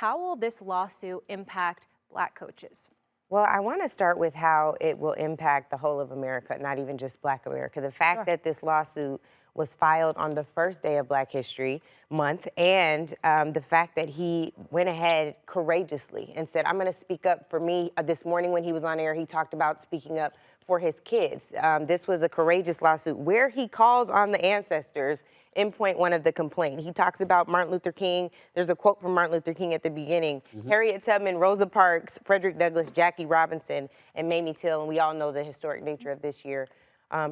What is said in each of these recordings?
how will this lawsuit impact Black coaches? Well, I want to start with how it will impact the whole of America, not even just Black America. The fact that this lawsuit was filed on the first day of Black History Month, and the fact that he went ahead courageously and said, I'm going to speak up for me. This morning when he was on air, he talked about speaking up for his kids. This was a courageous lawsuit where he calls on the ancestors in point one of the complaint. He talks about Martin Luther King. There's a quote from Martin Luther King at the beginning. Harriet Tubman, Rosa Parks, Frederick Douglass, Jackie Robinson, and Mamie Till. And we all know the historic nature of this year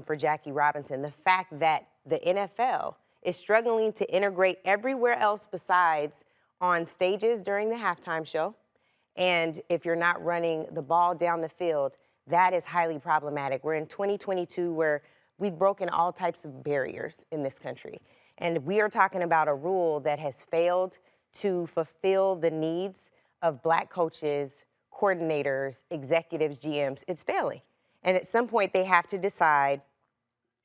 for Jackie Robinson. The fact that the NFL is struggling to integrate everywhere else besides on stages during the halftime show. And if you're not running the ball down the field, that is highly problematic. We're in 2022 where we've broken all types of barriers in this country. And we are talking about a rule that has failed to fulfill the needs of Black coaches, coordinators, executives, GMs. It's failing. And at some point, they have to decide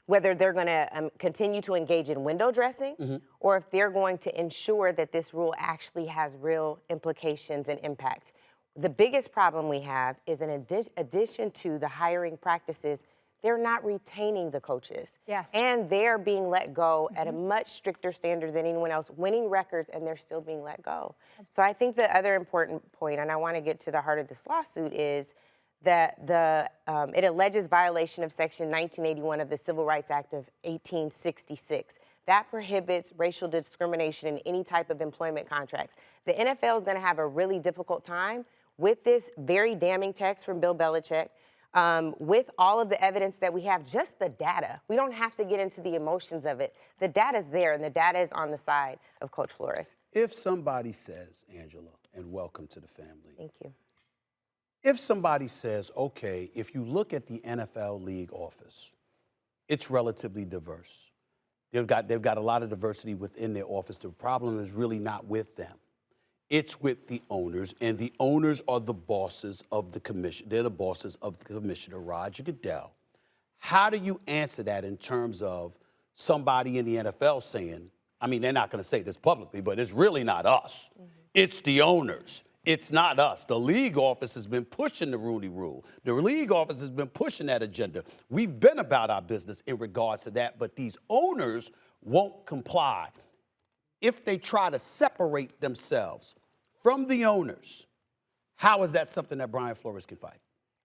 whether they're going to continue to engage in window dressing or if they're going to ensure that this rule actually has real implications and impact. The biggest problem we have is in addition to the hiring practices, they're not retaining the coaches. Yes. And they're being let go at a much stricter standard than anyone else, winning records, and they're still being let go. So I think the other important point, and I want to get to the heart of this lawsuit, is that it alleges violation of Section 1981 of the Civil Rights Act of 1866. That prohibits racial discrimination in any type of employment contracts. The NFL is going to have a really difficult time with this very damning text from Bill Belichick, with all of the evidence that we have, just the data. We don't have to get into the emotions of it. The data's there, and the data is on the side of Coach Flores. If somebody says, Angela, and welcome to the family. Thank you. If somebody says, okay, if you look at the NFL league office, it's relatively diverse. They've got a lot of diversity within their office. The problem is really not with them. It's with the owners, and the owners are the bosses of the commission. They're the bosses of the commissioner, Roger Goodell. How do you answer that in terms of somebody in the NFL saying, I mean, they're not going to say this publicly, but it's really not us. It's the owners. It's not us. The league office has been pushing the Rooney Rule. The league office has been pushing that agenda. We've been about our business in regards to that, but these owners won't comply. If they try to separate themselves from the owners, how is that something that Brian Flores can fight?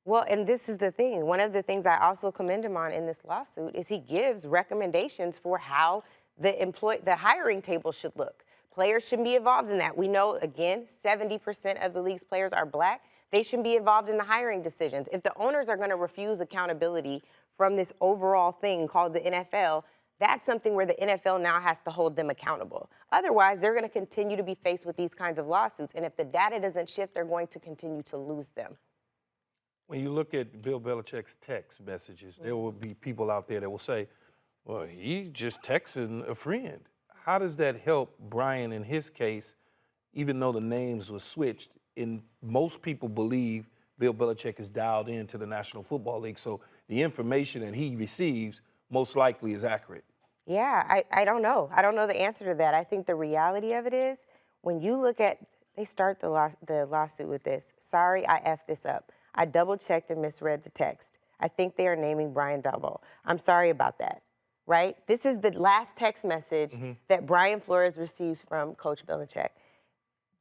Well, and this is the thing. One of the things I also commend him on in this lawsuit is he gives recommendations for how the hiring table should look. Players shouldn't be involved in that. We know, again, 70% of the league's players are Black. They shouldn't be involved in the hiring decisions. If the owners are going to refuse accountability from this overall thing called the NFL, that's something where the NFL now has to hold them accountable. Otherwise, they're going to continue to be faced with these kinds of lawsuits. And if the data doesn't shift, they're going to continue to lose them. When you look at Bill Belichick's text messages, there will be people out there that will say, well, he just texting a friend. How does that help Brian in his case, even though the names were switched? And most people believe Bill Belichick is dialed into the National Football League, so the information that he receives most likely is accurate. Yeah, I don't know. I don't know the answer to that. I think the reality of it is when you look at, they start the lawsuit with this, sorry, I effed this up. I double-checked and misread the text. I think they are naming Brian Daboll. I'm sorry about that. Right? This is the last text message that Brian Flores receives from Coach Belichick.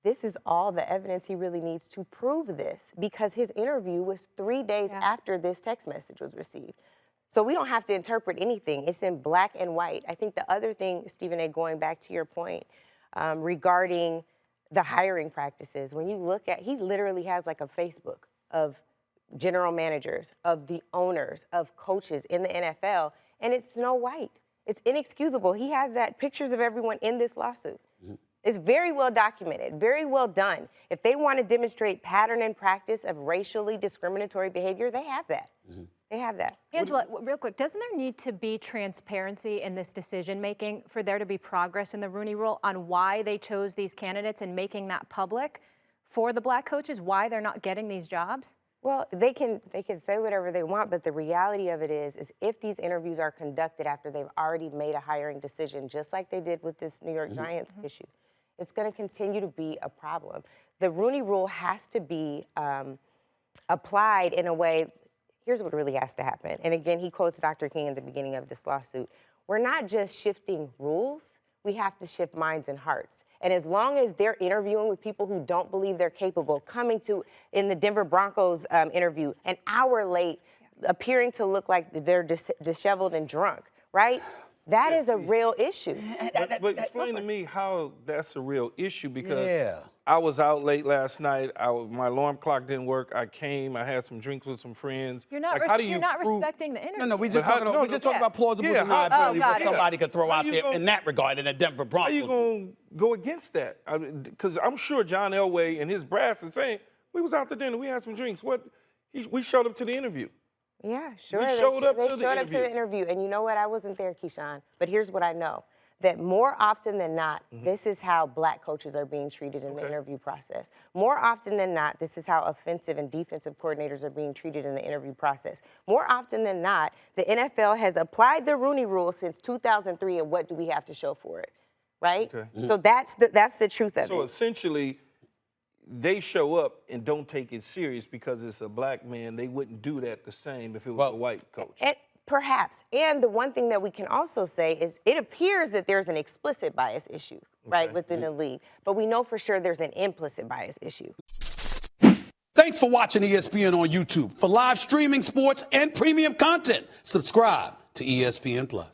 This is all the evidence he really needs to prove this because his interview was 3 days after this text message was received. So we don't have to interpret anything. It's in black and white. I think the other thing, Stephen A., going back to your point regarding the hiring practices, when you look at, he literally has like a Facebook of general managers, of the owners, of coaches in the NFL, and it's Snow White. It's inexcusable. He has that pictures of everyone in this lawsuit. It's very well documented, very well done. If they want to demonstrate pattern and practice of racially discriminatory behavior, they have that. They have that. Angela, real quick, doesn't there need to be transparency in this decision-making for there to be progress in the Rooney Rule on why they chose these candidates and making that public for the Black coaches, why they're not getting these jobs? Well, they can say whatever they want, but the reality of it is if these interviews are conducted after they've already made a hiring decision, just like they did with this New York Giants issue, it's going to continue to be a problem. the Rooney Rule has to be applied in a way. Here's what really has to happen. And again, he quotes Dr. King at the beginning of this lawsuit. We're not just shifting rules, we have to shift minds and hearts. And as long as they're interviewing with people who don't believe they're capable, coming to, in the Denver Broncos interview, an hour late, appearing to look like they're disheveled and drunk, right? That is a real issue. But explain to me how that's a real issue, because Yeah. I was out late last night. My alarm clock didn't work. I came. I had some drinks with some friends. You're not, Like, how do you you're not prove- respecting the interview. No, we just But how- talking, no, we just no, talking about plausible yeah, how- deniability, got what it. somebody could throw How out you there gonna- in that regard in the Denver How Broncos. you gonna go against that? Because I'm sure John Elway and his brass is saying, we was out to dinner, we had some drinks. We showed up to the interview. Yeah, sure. We showed up they to the showed up to the interview. interview. And you know what? I wasn't there, Keyshawn. But here's what I know. That more often than not, this is how black coaches are being treated in the interview process. More often than not, this is how offensive and defensive coordinators are being treated in the interview process. More often than not, the NFL has applied the Rooney Rule since 2003, and what do we have to show for it, right? Okay. So that's the truth of So it. essentially, they show up and don't take it serious because it's a black man. They wouldn't do that the same if it was a white coach. And perhaps. And the one thing that we can also say is it appears that there's an explicit bias issue, right, within the league. But we know for sure there's an implicit bias issue. Thanks for watching ESPN on YouTube. For live streaming, sports, and premium content, subscribe to ESPN+.